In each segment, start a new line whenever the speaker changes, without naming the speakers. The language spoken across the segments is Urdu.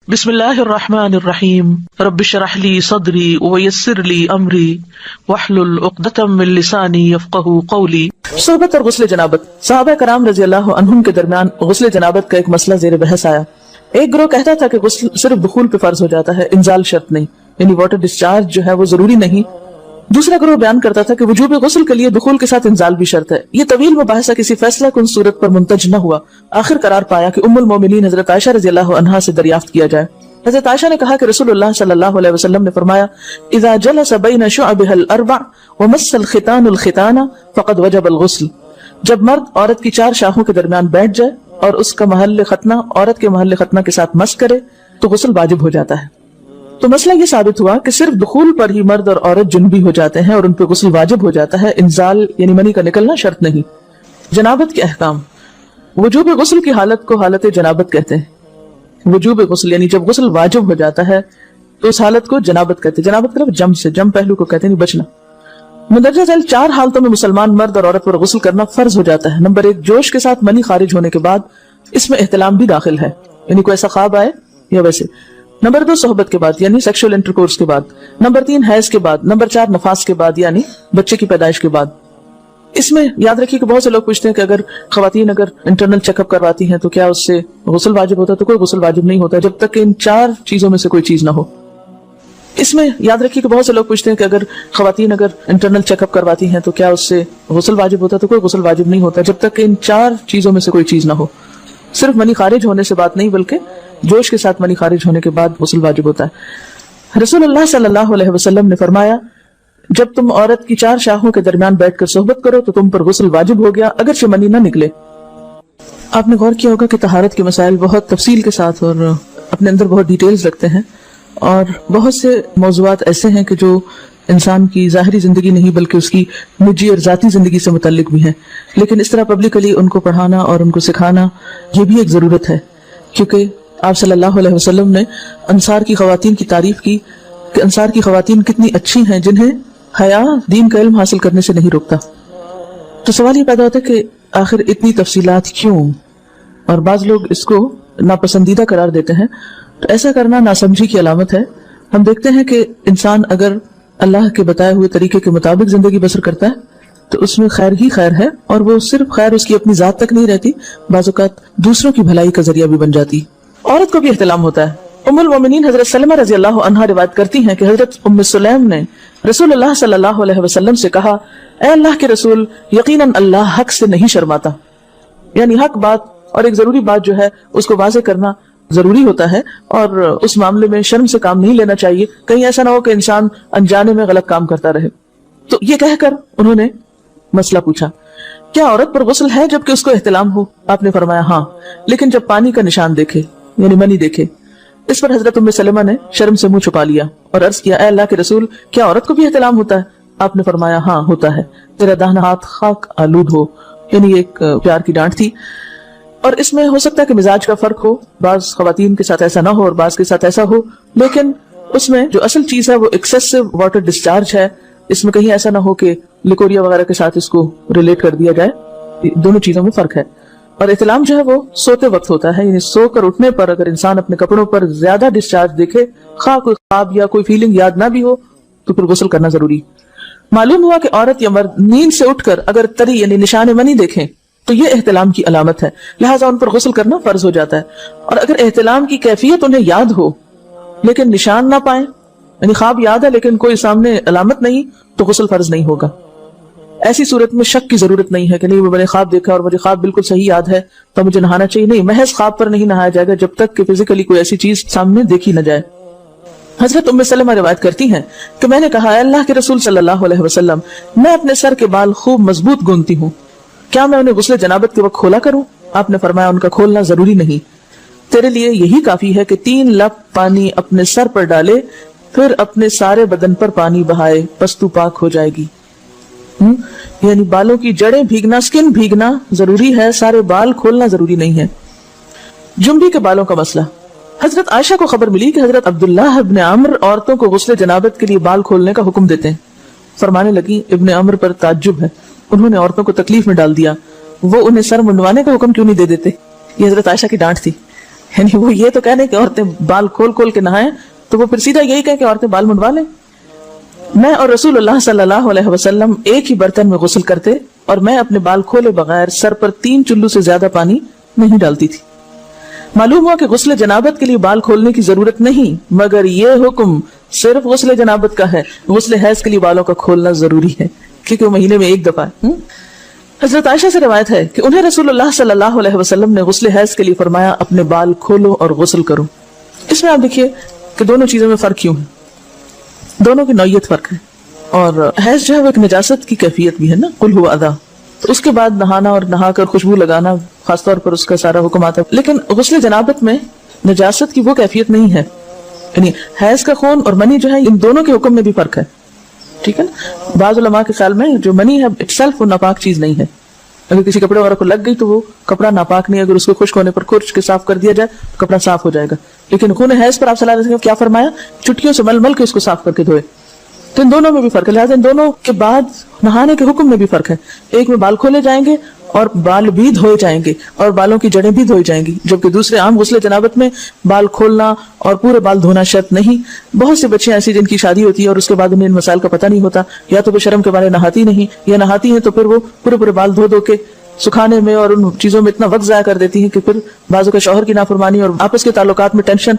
بسم اللہ الرحمن الرحیم رب اشرح لی صدری ویسر لی امری واحلل عقدۃ من لسانی یفقہوا قولی۔ صحبت اور غسل جنابت۔ صحابہ کرام رضی اللہ عنہم کے درمیان غسل جنابت کا ایک مسئلہ زیر بحث آیا۔ ایک گروہ کہتا تھا کہ غسل صرف دخول پہ فرض ہو جاتا ہے، انزال شرط نہیں، یعنی واٹر ڈسچارج جو ہے وہ ضروری نہیں۔ دوسرا گروہ بیان کرتا تھا کہ وجوب غسل کے لیے دخول کے ساتھ انزال بھی شرط ہے۔ یہ طویل مباحثہ کسی فیصلہ کن صورت پر منتج نہ ہوا۔ آخر قرار پایا کہ ام المومنین حضرت عائشہ رضی اللہ عنہا سے دریافت کیا جائے۔ حضرت عائشہ نے کہا کہ رسول اللہ صلی اللہ علیہ وسلم نے فرمایا اذا جلس بین شعبها الاربع ومس الختان الختان فقد وجب الغسل۔ جب مرد عورت کی چار شاخوں کے درمیان بیٹھ جائے اور اس کا محل ختنہ عورت کے محل ختنہ کے ساتھ مس کرے تو غسل واجب ہو جاتا ہے۔ تو مسئلہ یہ ثابت ہوا کہ صرف دخول پر ہی مرد اور عورت جنبی ہو جاتے ہیں اور ان پہ غسل واجب ہو جاتا ہے، انزال یعنی منی کا نکلنا شرط نہیں۔ جنابت کے احکام۔ وجوب غسل کی حالت کو حالت جنابت کہتے ہیں۔ وجوب غسل یعنی جب غسل واجب ہو جاتا ہے تو اس حالت کو جنابت کہتے ہیں۔ جنابت طرف جم سے، جم پہلو کو کہتے ہیں بچنا۔ مندرجہ ذیل چار حالتوں میں مسلمان مرد اور عورت پر غسل کرنا فرض ہو جاتا ہے۔ نمبر 1، جوش کے ساتھ منی خارج ہونے کے بعد، اس میں احتلام بھی داخل ہے، یعنی کوئی ایسا خواب آئے یا ویسے۔ نمبر 2، صحبت کے بعد یعنی سیکشول انٹرکورس کے بعد۔ نمبر 3، حیض کے بعد۔ نمبر 4، نفاس کے بعد یعنی بچے کی پیدائش کے بعد۔ اس میں یاد رکھیے کہ بہت سے لوگ پوچھتے ہیں کہ اگر خواتین انٹرنل چیک اپ کرواتی ہیں تو کیا اس سے غسل واجب ہوتا ہے؟ تو کوئی غسل واجب نہیں ہوتا جب تک کہ ان چار چیزوں میں سے کوئی چیز نہ ہو۔ اس میں یاد رکھیے کہ بہت سے لوگ پوچھتے ہیں کہ اگر خواتین انٹرنل چیک اپ کرواتی ہیں تو کیا اس سے غسل واجب ہوتا ہے؟ تو کوئی غسل واجب نہیں ہوتا جب تک کہ ان چار چیزوں میں سے کوئی چیز نہ ہو۔ صرف منی خارج ہونے سے بات نہیں بلکہ جوش کے ساتھ منی خارج ہونے کے بعد غسل واجب ہوتا ہے۔ رسول اللہ صلی اللہ علیہ وسلم نے فرمایا جب تم عورت کی چار شاخوں کے درمیان بیٹھ کر صحبت کرو تو تم پر غسل واجب ہو گیا اگرچہ منی نہ نکلے۔ آپ نے غور کیا ہوگا کہ طہارت کے مسائل بہت تفصیل کے ساتھ اور اپنے اندر بہت ڈیٹیلز رکھتے ہیں، اور بہت سے موضوعات ایسے ہیں کہ جو انسان کی ظاہری زندگی نہیں بلکہ اس کی نجی اور ذاتی زندگی سے متعلق بھی ہیں، لیکن اس طرح پبلکلی ان کو پڑھانا اور ان کو سکھانا یہ بھی ایک ضرورت ہے، کیونکہ آپ صلی اللہ علیہ وسلم نے انصار کی خواتین کی تعریف کی کہ انصار کی خواتین کتنی اچھی ہیں جنہیں حیا دین کا علم حاصل کرنے سے نہیں روکتا۔ تو سوال یہ پیدا ہوتا ہے کہ آخر اتنی تفصیلات کیوں، اور بعض لوگ اس کو ناپسندیدہ قرار دیتے ہیں۔ تو ایسا کرنا ناسمجھی کی علامت ہے۔ ہم دیکھتے ہیں کہ انسان اگر اللہ کے بتائے ہوئے طریقے کے مطابق زندگی بسر کرتا ہے تو اس میں خیر ہی خیر ہے، اور وہ صرف خیر اس کی اپنی ذات تک نہیں رہتی، بعض اوقات دوسروں کی بھلائی کا ذریعہ بھی بن جاتی۔ عورت کو بھی احتلام ہوتا ہے۔ ام المومنین حضرت سلمہ رضی اللہ عنہا روایت کرتی ہیں کہ حضرت ام سلیم نے رسول اللہ صلی اللہ علیہ وسلم سے کہا اے اللہ کے رسول، یقیناً اللہ حق سے نہیں شرماتا، یعنی حق بات اور ایک ضروری بات جو ہے اس کو واضح کرنا ضروری ہوتا ہے، اور اس معاملے میں شرم سے کام نہیں لینا چاہیے، کہیں ایسا نہ ہو کہ انسان انجانے میں غلط کام کرتا رہے۔ تو یہ کہہ کر انہوں نے مسئلہ پوچھا کیا عورت پر غسل ہے جبکہ اس کو احتلام ہو؟ آپ نے فرمایا ہاں، لیکن جب پانی کا نشان دیکھے یعنی منی دیکھے۔ اس پر حضرت ام سلمہ نے شرم سے منہ چھپا لیا اور عرض کیا اے اللہ کے رسول، کیا عورت کو بھی احتلام ہوتا ہے؟ آپ نے فرمایا ہاں ہوتا ہے، تیرا داہنا ہاتھ خاک آلود ہو، یعنی ایک پیار کی ڈانٹ تھی۔ اور اس میں ہو سکتا ہے کہ مزاج کا فرق ہو، بعض خواتین کے ساتھ ایسا نہ ہو اور بعض کے ساتھ ایسا ہو، لیکن اس میں جو اصل چیز ہے وہ ایکسیسو واٹر ڈسچارج ہے۔ اس میں کہیں ایسا نہ ہو کہ لیکوریا وغیرہ کے ساتھ اس کو ریلیٹ کر دیا جائے، دونوں چیزوں میں فرق ہے۔ اور احتلام جو ہے وہ سوتے وقت ہوتا ہے، یعنی سو کر اٹھنے پر اگر انسان اپنے کپڑوں پر زیادہ ڈسچارج دیکھے، خواہ کوئی خواب یا کوئی فیلنگ یاد نہ بھی ہو، تو پھر غسل کرنا ضروری۔ معلوم ہوا کہ عورت یا مرد نیند سے اٹھ کر اگر تری یعنی نشان منی دیکھیں تو یہ احتلام کی علامت ہے، لہٰذا ان پر غسل کرنا فرض ہو جاتا ہے۔ اور اگر احتلام کی کیفیت انہیں یاد ہو لیکن نشان نہ پائیں، یعنی خواب یاد ہے لیکن کوئی سامنے علامت نہیں، تو غسل فرض نہیں ہوگا۔ ایسی صورت میں شک کی ضرورت نہیں ہے کہ نہیں میں نے خواب دیکھا اور مجھے خواب بالکل صحیح یاد ہے تو مجھے نہانا چاہیے، نہیں، محض خواب پر نہیں نہایا جائے گا جب تک کہ فزیکلی کوئی ایسی چیز سامنے دیکھی نہ جائے۔ حضرت ام سلمہ روایت کرتی ہیں کہ میں نے کہا اے اللہ کے رسول صلی اللہ علیہ وسلم، میں اپنے سر کے بال خوب مضبوط گونتی ہوں، کیا میں انہیں غسل جنابت کے وقت کھولا کروں؟ آپ نے فرمایا ان کا کھولنا ضروری نہیں، تیرے لیے یہی کافی ہے کہ 3 لپ پانی اپنے سر پر ڈالے، پھر اپنے سارے بدن پر پانی بہائے، پس تو پاک ہو جائے گی۔ یعنی بالوں کی جڑیں بھیگنا، سکن بھیگنا ضروری ہے، سارے بال کھولنا ضروری نہیں ہے۔ جنبی کے بالوں کا مسئلہ۔ حضرت عائشہ کو خبر ملی کہ حضرت عبداللہ ابن عمر عورتوں کو غسل جنابت کے لیے بال کھولنے کا حکم دیتے ہیں۔ فرمانے لگی ابن عمر پر تعجب ہے، انہوں نے عورتوں کو تکلیف میں ڈال دیا، وہ انہیں سر منڈوانے کا حکم کیوں نہیں دے دیتے؟ یہ حضرت عائشہ کی ڈانٹ تھی۔ یعنی وہ یہ تو کہنے کہ عورتیں بال کھول کھول کے نہائیں تو وہ پھر سیدھا یہی کہے کہ عورتیں بال منڈوا لیں. میں اور رسول اللہ صلی اللہ علیہ وسلم ایک ہی برتن میں غسل کرتے اور میں اپنے بال کھولے بغیر سر پر 3 چلو سے زیادہ پانی نہیں ڈالتی تھی. معلوم ہوا کہ غسل جنابت کے لیے بال کھولنے کی ضرورت نہیں، مگر یہ حکم صرف غسل جنابت کا ہے. غسل حیض کے لیے بالوں کا کھولنا ضروری ہے کیونکہ وہ مہینے میں ایک دفعہ. حضرت عائشہ سے روایت ہے کہ انہیں رسول اللہ صلی اللہ علیہ وسلم نے غسل حیض کے لیے فرمایا اپنے بال کھولو اور غسل کرو. اس میں آپ دیکھیے کہ دونوں چیزوں میں فرق کیوں ہے، دونوں کی نوعیت فرق ہے. اور حیض جو ہے وہ ایک نجاست کی کیفیت بھی ہے نا، قل هو اذى، تو اس کے بعد نہانا اور نہا کر خوشبو لگانا خاص طور پر اس کا سارا حکم آتا ہے. لیکن غسل جنابت میں نجاست کی وہ کیفیت نہیں ہے. یعنی حیض کا خون اور منی جو ہے ان دونوں کے حکم میں بھی فرق ہے. ٹھیک ہے نا. بعض علماء کے خیال میں جو منی ہے اٹ سیلف وہ ناپاک چیز نہیں ہے. اگر کسی کپڑے وغیرہ کو لگ گئی تو وہ کپڑا ناپاک نہیں، اگر اس کو خشک ہونے پر کھرچ کے صاف کر دیا جائے تو کپڑا صاف ہو جائے گا. لیکن خون حیض پر آپ صلی اللہ علیہ وسلم کیا فرمایا، چٹکیوں سے مل مل کے اس کو صاف کر کے دھوئے. تو ان دونوں میں بھی فرق ہے. لہٰذا ان دونوں کے بعد نہانے کے حکم میں بھی فرق ہے. ایک میں بال کھولے جائیں گے اور بال بھی دھوئے جائیں گے اور بالوں کی جڑیں بھی دھوئی جائیں گی، جبکہ دوسرے عام غسل جنابت میں بال کھولنا اور پورے بال دھونا شرط نہیں. بہت سے بچے ایسی جن کی شادی ہوتی ہے اور اس کے بعد انہیں ان مسائل کا پتہ نہیں ہوتا، یا تو وہ شرم کے بارے نہاتی نہیں، یا نہاتی ہیں تو پھر وہ پورے بال دھو دھو کے سکھانے میں اور ان چیزوں میں اتنا وقت ضائع کر دیتی ہیں کہ پھر بعضوں کا شوہر کی نافرمانی اور آپس کے تعلقات میں ٹینشن،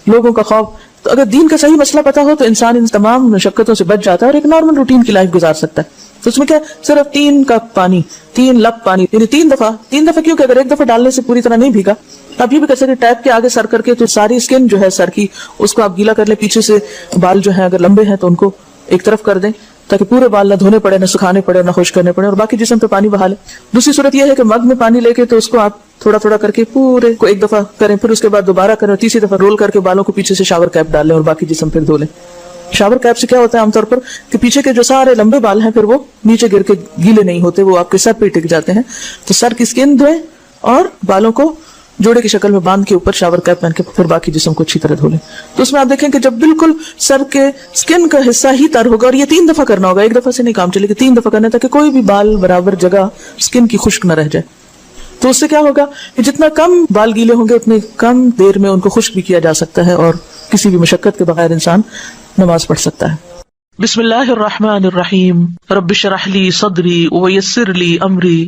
لوگوں کا خوف. تو اگر دین کا صحیح مسئلہ پتا ہو تو انسان ان تمام مشقتوں سے بچ جاتا ہے اور ایک نارمل روٹین کی لائف گزار سکتا ہے. تو اس میں کیا صرف 3 کپ پانی، 3 لپ پانی، یعنی 3 دفعہ کیوں کہ اگر ایک دفعہ ڈالنے سے پوری طرح نہیں بھیگا آپ یہ بھی کر سکتے ٹیپ کے آگے سر کر کے تو ساری اسکن جو ہے سر کی اس کو آپ گیلا کر لیں. پیچھے سے بال جو ہے اگر لمبے ہیں تو ان کو ایک طرف کر دیں تاکہ پورے بال نہ دھونے پڑے، نہ سکھانے پڑے، نہ خشک کرنے پڑے، اور باقی جسم پہ پانی بہا لیں. دوسری صورت یہ ہے کہ مگ میں پانی لے کے تو اس کو آپ تھوڑا تھوڑا کر کے پورے کو ایک دفعہ کریں، پھر اس کے بعد دوبارہ کریں اور تیسری دفعہ رول کر کے بالوں کو پیچھے سے شاور کیپ ڈال لیں اور باقی جسم پھر دھو لیں. شاور کیپ سے کیا ہوتا ہے عام طور پر کہ پیچھے کے جو سارے لمبے بال ہیں پھر وہ نیچے گر کے گیلے نہیں ہوتے، وہ آپ کے سر پہ ٹک جاتے ہیں. تو سر کی اسکن دھوئیں اور بالوں کو جوڑے کی شکل میں باندھ کے اوپر شاور کیپ پہن کے پھر باقی جسم کو اچھی طرح دھو لیں. تو اس میں آپ دیکھیں کہ جب بالکل سر کے اسکن کا حصہ ہی تر ہوگا، اور یہ 3 دفعہ کرنا ہوگا، ایک دفعہ سے نہیں کام چلے گا، 3 دفعہ کرنا تاکہ کوئی بھی بال برابر جگہ اسکن کی خشک نہ رہ جائے. تو اس سے کیا ہوگا کہ جتنا کم بال گیلے ہوں گے اتنے کم دیر میں ان کو خشک بھی کیا جا سکتا ہے اور کسی بھی مشقت کے بغیر انسان نماز پڑھ سکتا ہے. بسم اللہ الرحمن الرحیم. رب اشرح لی صدری ویسر لی امری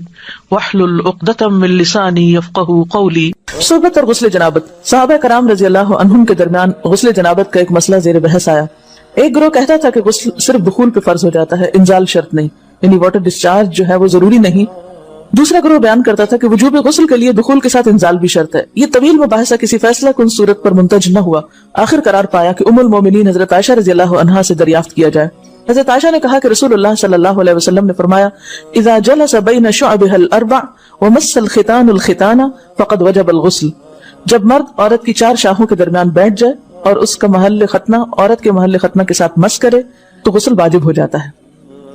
واحلل عقدۃ من لسانی یفقہوا قولی. صحبت اور غسل جنابت. صحابہ کرام رضی اللہ عنہم کے درمیان غسل جنابت کا ایک مسئلہ زیر بحث آیا. ایک گروہ کہتا تھا کہ غسل صرف دخول پہ فرض ہو جاتا ہے، انزال شرط نہیں، یعنی واٹر ڈسچارج جو ہے وہ ضروری نہیں. دوسرا گروہ بیان کرتا تھا کہ وجوب غسل کے لیے دخول کے ساتھ انزال بھی شرط ہے. یہ طویل مباحثہ کسی فیصلہ کن صورت پر منتج نہ ہوا. آخر قرار پایا کہ ام المومنین حضرت عائشہ رضی اللہ عنہا سے دریافت کیا جائے. حضرت عائشہ نے کہا کہ رسول اللہ صلی اللہ علیہ وسلم نے فرمایا اذا جلس بین شعبها الاربع ومس الختان الختان فقد وجب الغسل. جب مرد عورت کی 4 شاخوں کے درمیان بیٹھ جائے اور اس کا محل ختنہ عورت کے محل ختنہ کے ساتھ مس کرے تو غسل واجب ہو جاتا ہے.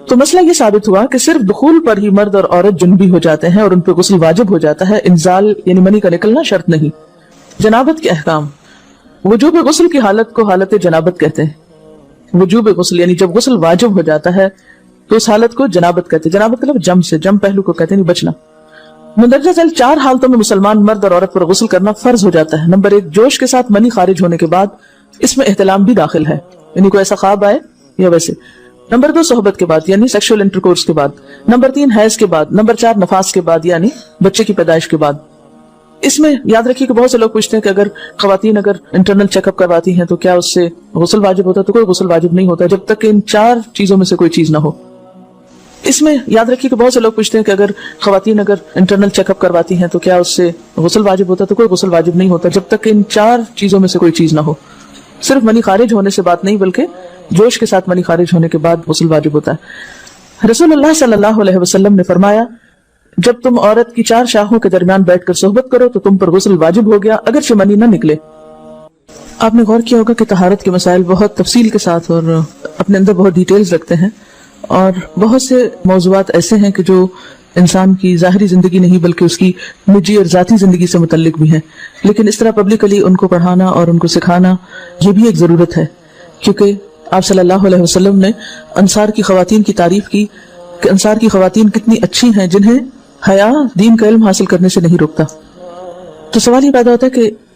تو مسئلہ یہ ثابت ہوا کہ صرف دخول پر ہی مرد اور عورت جنبی ہو جاتے ہیں اور ان پہ غسل واجب ہو جاتا ہے، انزال یعنی منی کا نکلنا شرط نہیں. جنابت کے احکام. وجوب غسل کی حالت کو حالت جنابت کہتے ہیں. وجوب غسل یعنی جب غسل واجب ہو جاتا ہے تو اس حالت کو جنابت کہتے ہیں. جنابت کا لفظ جم سے، جم پہلو کو کہتے ہیں، نہیں بچنا. مندرجہ ذیل 4 حالتوں میں مسلمان مرد اور عورت پر غسل کرنا فرض ہو جاتا ہے. نمبر 1 جوش کے ساتھ منی خارج ہونے کے بعد، اس میں احتلام بھی داخل ہے، یعنی کوئی ایسا خواب آئے یا ویسے. نمبر 2 صحبت کے بعد یعنی سیکشول انٹرکورس کے بعد. نمبر 3 حیض کے بعد. نمبر 4 نفاس کے بعد یعنی بچے کی پیدائش کے بعد. اس میں یاد رکھیے کہ بہت سے لوگ پوچھتے ہیں کہ اگر خواتین اگر انٹرنل چیک اپ کرواتی ہیں تو کیا اس سے غسل واجب ہوتا ہے؟ تو کوئی غسل واجب نہیں ہوتا جب تک کہ ان 4 چیزوں میں سے کوئی چیز نہ ہو. اس میں یاد رکھیے کہ بہت سے لوگ پوچھتے ہیں کہ اگر خواتین اگر انٹرنل چیک اپ کرواتی ہیں تو کیا اس سے غسل واجب ہوتا ہے؟ تو کوئی غسل واجب نہیں ہوتا جب تک کہ ان 4 چیزوں میں سے کوئی چیز نہ ہو. صرف منی خارج ہونے سے بات نہیں بلکہ جوش کے ساتھ منی خارج ہونے کے بعد غسل واجب ہوتا ہے. رسول اللہ صلی اللہ علیہ وسلم نے فرمایا جب تم عورت کی 4 شاخوں کے درمیان بیٹھ کر صحبت کرو تو تم پر غسل واجب ہو گیا اگرچہ منی نہ نکلے. آپ نے غور کیا ہوگا کہ طہارت کے مسائل بہت تفصیل کے ساتھ اور اپنے اندر بہت ڈیٹیلز رکھتے ہیں، اور بہت سے موضوعات ایسے ہیں کہ جو انسان کی ظاہری زندگی نہیں بلکہ اس کی نجی اور ذاتی زندگی سے متعلق بھی ہیں. لیکن اس طرح پبلکلی ان کو پڑھانا اور ان کو سکھانا یہ بھی ایک ضرورت ہے، کیونکہ آپ صلی اللہ علیہ وسلم نے انصار کی خواتین کی تعریف کی کہ انصار کی خواتین کتنی اچھی ہیں جنہیں حیا دین کا علم حاصل کرنے سے نہیں روکتا. تو سوال یہ پیدا ہوتا ہے کہ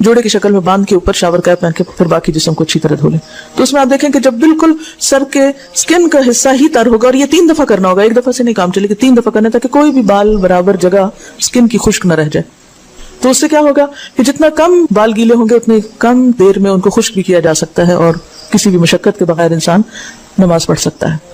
جوڑے کی شکل میں باندھ کے اوپر شاور کیپ پہن کے پھر باقی جسم کو اچھی طرح دھو لیں. تو اس میں آپ دیکھیں کہ جب بالکل سر کے سکن کا حصہ ہی تر ہوگا, اور یہ 3 دفعہ کرنا ہوگا, ایک دفعہ سے نہیں کام چلے گا, 3 دفعہ کرنا تاکہ کوئی بھی بال برابر جگہ سکن کی خشک نہ رہ جائے. تو اس سے کیا ہوگا کہ جتنا کم بال گیلے ہوں گے اتنی کم دیر میں ان کو خشک بھی کیا جا سکتا ہے, اور کسی بھی مشقت کے بغیر انسان نماز پڑھ سکتا ہے.